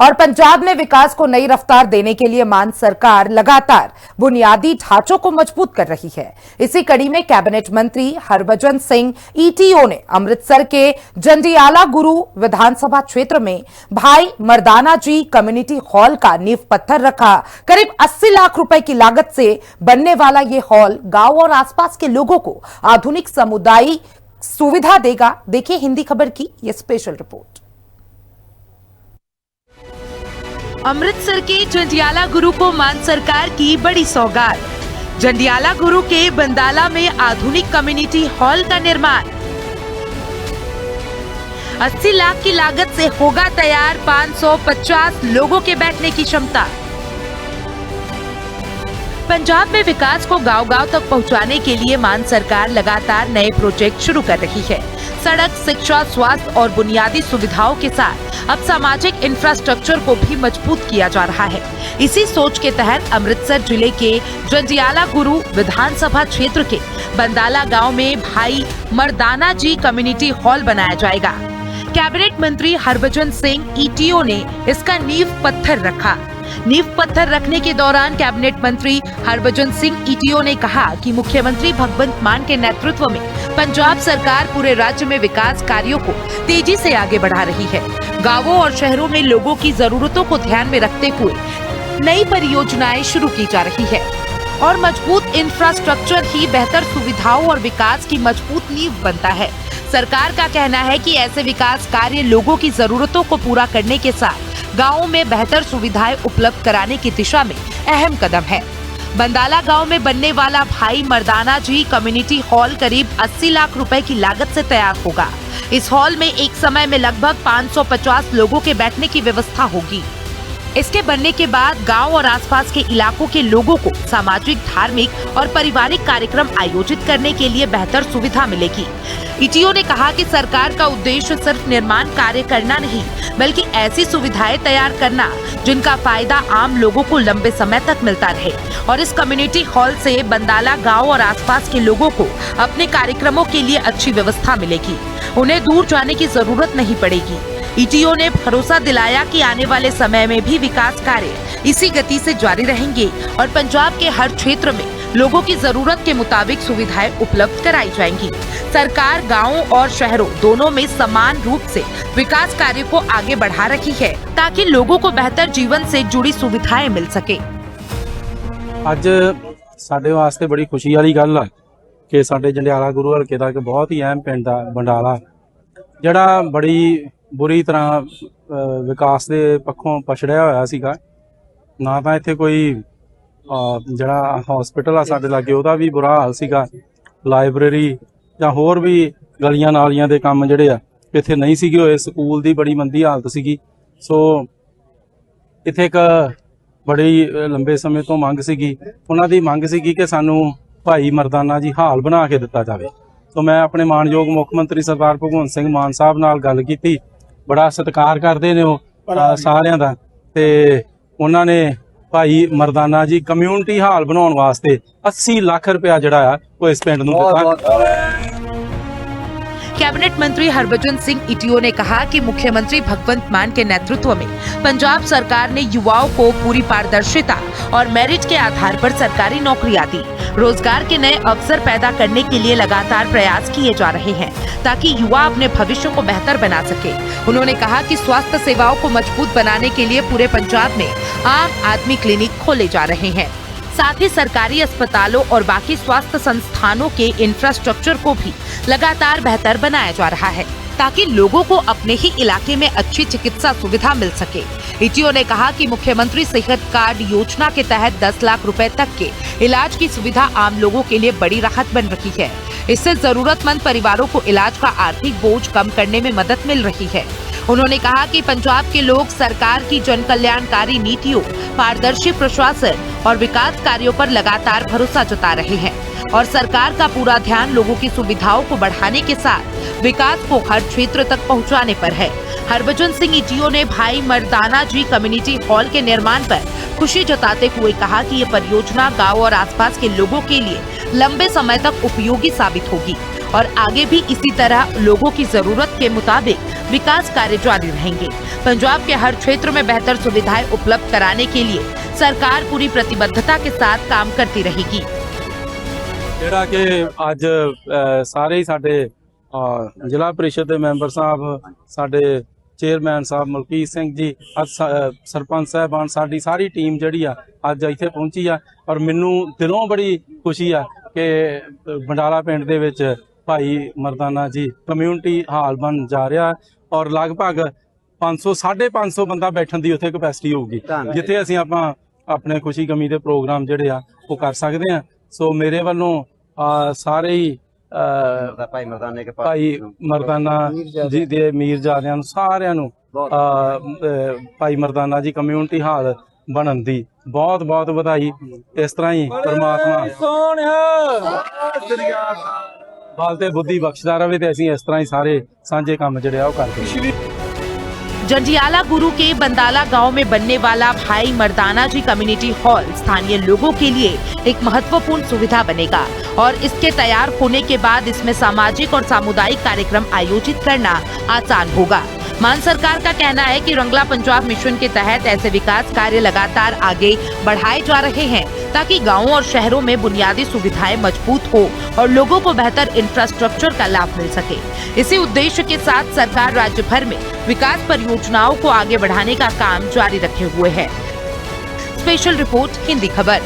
और पंजाब में विकास को नई रफ्तार देने के लिए मान सरकार लगातार बुनियादी ढांचों को मजबूत कर रही है। इसी कड़ी में कैबिनेट मंत्री हरभजन सिंह ईटीओ ने अमृतसर के जंडियाला गुरु विधानसभा क्षेत्र में भाई मर्दाना जी कम्युनिटी हॉल का नींव पत्थर रखा। करीब 80 लाख रुपए की लागत से बनने वाला यह हॉल गांव और आसपास के लोगों को आधुनिक सामुदायिक सुविधा देगा। देखिए हिंदी खबर की यह स्पेशल रिपोर्ट। अमृतसर के जंडियाला गुरु को मान सरकार की बड़ी सौगात। जंडियाला गुरु के बंदाला में आधुनिक कम्युनिटी हॉल का निर्माण 80 लाख की लागत से होगा तैयार। 550 लोगों के बैठने की क्षमता। पंजाब में विकास को गांव-गांव तक पहुंचाने के लिए मान सरकार लगातार नए प्रोजेक्ट शुरू कर रही है। सड़क, शिक्षा, स्वास्थ्य और बुनियादी सुविधाओं के साथ अब सामाजिक इंफ्रास्ट्रक्चर को भी मजबूत किया जा रहा है। इसी सोच के तहत अमृतसर जिले के जंडियाला गुरु विधानसभा क्षेत्र के बंदाला गांव में भाई मर्दाना जी कम्युनिटी हॉल बनाया जाएगा। कैबिनेट मंत्री हरभजन सिंह ईटीओ ने इसका नींव पत्थर रखा। नींव पत्थर रखने के दौरान कैबिनेट मंत्री हरभजन सिंह ईटीओ ने कहा कि मुख्यमंत्री भगवंत मान के नेतृत्व में पंजाब सरकार पूरे राज्य में विकास कार्यों को तेजी से आगे बढ़ा रही है। गांवों और शहरों में लोगों की जरूरतों को ध्यान में रखते हुए नई परियोजनाएं शुरू की जा रही है और मजबूत इंफ्रास्ट्रक्चर ही बेहतर सुविधाओं और विकास की मजबूत नींव बनता है। सरकार का कहना है कि ऐसे विकास कार्य लोगों की जरूरतों को पूरा करने के साथ गाँवों में बेहतर सुविधाएं उपलब्ध कराने की दिशा में अहम कदम है। बंदाला गांव में बनने वाला भाई मर्दाना जी कम्युनिटी हॉल करीब 80 लाख रुपए की लागत से तैयार होगा। इस हॉल में एक समय में लगभग 550 लोगों के बैठने की व्यवस्था होगी। इसके बनने के बाद गांव और आसपास के इलाकों के लोगों को सामाजिक, धार्मिक और पारिवारिक कार्यक्रम आयोजित करने के लिए बेहतर सुविधा मिलेगी। ईटीओ ने कहा कि सरकार का उद्देश्य सिर्फ निर्माण कार्य करना नहीं, बल्कि ऐसी सुविधाएं तैयार करना जिनका फायदा आम लोगों को लंबे समय तक मिलता रहे। और इस कम्युनिटी हॉल से बंदाला गांव और आसपास के लोगों को अपने कार्यक्रमों के लिए अच्छी व्यवस्था मिलेगी। उन्हें दूर जाने की जरूरत नहीं पड़ेगी। ईटीओ ने भरोसा दिलाया कि आने वाले समय में भी विकास कार्य इसी गति से जारी रहेंगे और पंजाब के हर क्षेत्र में लोगों की जरूरत के मुताबिक सुविधाएं उपलब्ध कराई जाएंगी। सरकार गांवों और शहरों दोनों में समान रूप से विकास कार्य को आगे बढ़ा रही है ताकि लोगों को बेहतर जीवन से जुड़ी सुविधाएं मिल सके। ਅੱਜ ਸਾਡੇ ਵਾਸਤੇ ਬੜੀ ਖੁਸ਼ੀ ਵਾਲੀ ਗੱਲ ਆ ਕਿ ਸਾਡੇ ਜੰਡਿਆਲਾ ਗੁਰੂ ਹਲਕੇ ਦਾ ਇੱਕ ਬਹੁਤ ਹੀ ਅਹਿਮ ਪਿੰਡ ਆ ਬੰਡਾਲਾ, ਜਿਹੜਾ ਬੜੀ ਬੁਰੀ ਤਰ੍ਹਾਂ ਵਿਕਾਸ ਦੇ ਪੱਖੋਂ ਪਛੜਿਆ ਹੋਇਆ ਸੀਗਾ। ਨਾ ਤਾਂ ਇੱਥੇ ਕੋਈ ਜਿਹੜਾ ਹਸਪੀਟਲ ਆ ਸਾਡੇ ਲਾਗੇ ਉਹਦਾ ਵੀ ਬੁਰਾ ਹਾਲ ਸੀਗਾ, ਲਾਇਬ੍ਰੇਰੀ ਜਾਂ ਹੋਰ ਵੀ ਗਲੀਆਂ ਨਾਲੀਆਂ ਦੇ ਕੰਮ ਜਿਹੜੇ ਆ ਇੱਥੇ ਨਹੀਂ ਸੀਗੇ ਹੋਏ, ਸਕੂਲ ਦੀ ਬੜੀ ਮੰਦੀ ਹਾਲਤ ਸੀਗੀ। ਸੋ ਇੱਥੇ ਇੱਕ ਬੜੀ ਲੰਬੇ ਸਮੇਂ ਤੋਂ ਮੰਗ ਸੀਗੀ, ਉਹਨਾਂ ਦੀ ਮੰਗ ਸੀਗੀ ਕਿ ਸਾਨੂੰ ਭਾਈ ਮਰਦਾਨਾ ਜੀ ਹਾਲ ਬਣਾ ਕੇ ਦਿੱਤਾ ਜਾਵੇ। तो मैं अपने मानयोग मुख्यमंत्री सरदार भगवंत सिंह मान साहब नाल गल कीती, बड़ा सत्कार करते ने सारियां दा, ते उन्हां ने भाई मर्दाना जी कम्यूनिटी हाल बनाउण वास्ते 80 लाख रुपया जिहड़ा आ वो इस पिंड नूं दित्ता। कैबिनेट मंत्री हरभजन सिंह ईटीओ ने कहा कि मुख्यमंत्री भगवंत मान के नेतृत्व में पंजाब सरकार ने युवाओं को पूरी पारदर्शिता और मेरिट के आधार पर सरकारी नौकरियां दी। रोजगार के नए अवसर पैदा करने के लिए लगातार प्रयास किए जा रहे हैं ताकि युवा अपने भविष्य को बेहतर बना सके। उन्होंने कहा कि स्वास्थ्य सेवाओं को मजबूत बनाने के लिए पूरे पंजाब में आम आदमी क्लिनिक खोले जा रहे हैं। साथ ही सरकारी अस्पतालों और बाकी स्वास्थ्य संस्थानों के इंफ्रास्ट्रक्चर को भी लगातार बेहतर बनाया जा रहा है ताकि लोगों को अपने ही इलाके में अच्छी चिकित्सा सुविधा मिल सके। ईटीओ ने कहा कि मुख्यमंत्री सेहत कार्ड योजना के तहत 10 लाख रुपए तक के इलाज की सुविधा आम लोगों के लिए बड़ी राहत बन रही है। इससे जरूरतमंद परिवारों को इलाज का आर्थिक बोझ कम करने में मदद मिल रही है। उन्होंने कहा कि पंजाब के लोग सरकार की जन कल्याणकारी नीतियों, पारदर्शी प्रशासन और विकास कार्यों पर लगातार भरोसा जता रहे हैं और सरकार का पूरा ध्यान लोगों की सुविधाओं को बढ़ाने के साथ विकास को हर क्षेत्र तक पहुंचाने पर है। हरभजन सिंह ईटीओ ने भाई मर्दाना जी कम्युनिटी हॉल के निर्माण पर खुशी जताते हुए कहा कि ये परियोजना गांव और आसपास के लोगों के लिए लंबे समय तक उपयोगी साबित होगी और आगे भी इसी तरह लोगों की जरूरत के मुताबिक विकास कार्य जारी रहेंगे। पंजाब के हर क्षेत्र में बेहतर सुविधाएं उपलब्ध कराने के लिए सरकार पूरी प्रतिबद्धता के साथ काम करती रहेगी। ਜਿਹੜਾ ਕਿ ਅੱਜ ਸਾਰੇ ਹੀ ਸਾਡੇ ਜ਼ਿਲ੍ਹਾ ਪ੍ਰੀਸ਼ਦ ਦੇ ਮੈਂਬਰ ਸਾਹਿਬ, ਸਾਡੇ ਚੇਅਰਮੈਨ ਸਾਹਿਬ ਮਲਕੀਤ ਸਿੰਘ ਜੀ, ਸਰਪੰਚ ਸਾਹਿਬਾਨ, ਸਾਡੀ ਸਾਰੀ ਟੀਮ ਜਿਹੜੀ ਆ ਅੱਜ ਇੱਥੇ ਪਹੁੰਚੀ ਆ ਔਰ ਮੈਨੂੰ ਦਿਲੋਂ ਬੜੀ ਖੁਸ਼ੀ ਆ ਕਿ ਬੰਡਾਲਾ ਪਿੰਡ ਦੇ ਵਿੱਚ ਭਾਈ ਮਰਦਾਨਾ ਜੀ ਕਮਿਊਨਿਟੀ ਹਾਲ ਬਣ ਜਾ ਰਿਹਾ ਔਰ ਲਗਭਗ 500-550 ਬੰਦਾ ਬੈਠਣ ਦੀ ਉੱਥੇ ਕਪੈਸਿਟੀ ਹੋਊਗੀ, ਜਿੱਥੇ ਅਸੀਂ ਆਪਣੇ ਖੁਸ਼ੀ ਗਮੀ ਦੇ ਪ੍ਰੋਗਰਾਮ ਜਿਹੜੇ ਆ ਉਹ ਕਰ ਸਕਦੇ ਆ। ਸੋ ਮੇਰੇ ਵੱਲੋਂ ਸਾਰੇ ਹੀ ਭਾਈ ਮਰਦਾਨਾ ਜੀ ਦੇ ਮੀਰਜ਼ਾਦਿਆਂ ਨੂੰ ਸਾਰਿਆਂ ਨੂੰ ਭਾਈ ਮਰਦਾਨਾ ਜੀ ਕਮਿਊਨਿਟੀ ਹਾਲ ਬਣਨ ਦੀ ਬਹੁਤ ਬਹੁਤ ਵਧਾਈ। ਇਸ ਤਰ੍ਹਾਂ ਹੀ ਪਰਮਾਤਮਾ ਬਲ ਤੇ ਬੁੱਧੀ ਬਖਸ਼ਦਾ ਰਵੇ ਤੇ ਅਸੀਂ ਇਸ ਤਰ੍ਹਾਂ ਹੀ ਸਾਰੇ ਸਾਂਝੇ ਕੰਮ ਜਿਹੜੇ ਆ ਉਹ ਕਰਦੇ। जंजियाला गुरु के बंदाला गांव में बनने वाला भाई मर्दाना जी कम्युनिटी हॉल स्थानीय लोगों के लिए एक महत्वपूर्ण सुविधा बनेगा और इसके तैयार होने के बाद इसमें सामाजिक और सामुदायिक कार्यक्रम आयोजित करना आसान होगा। मान सरकार का कहना है कि रंगला पंजाब मिशन के तहत ऐसे विकास कार्य लगातार आगे बढ़ाए जा रहे हैं ताकि गांवों और शहरों में बुनियादी सुविधाएं मजबूत हो और लोगों को बेहतर इंफ्रास्ट्रक्चर का लाभ मिल सके। इसी उद्देश्य के साथ सरकार राज्य भर में विकास परियोजनाओं को आगे बढ़ाने का काम जारी रखे हुए है। स्पेशल रिपोर्ट, हिंदी खबर।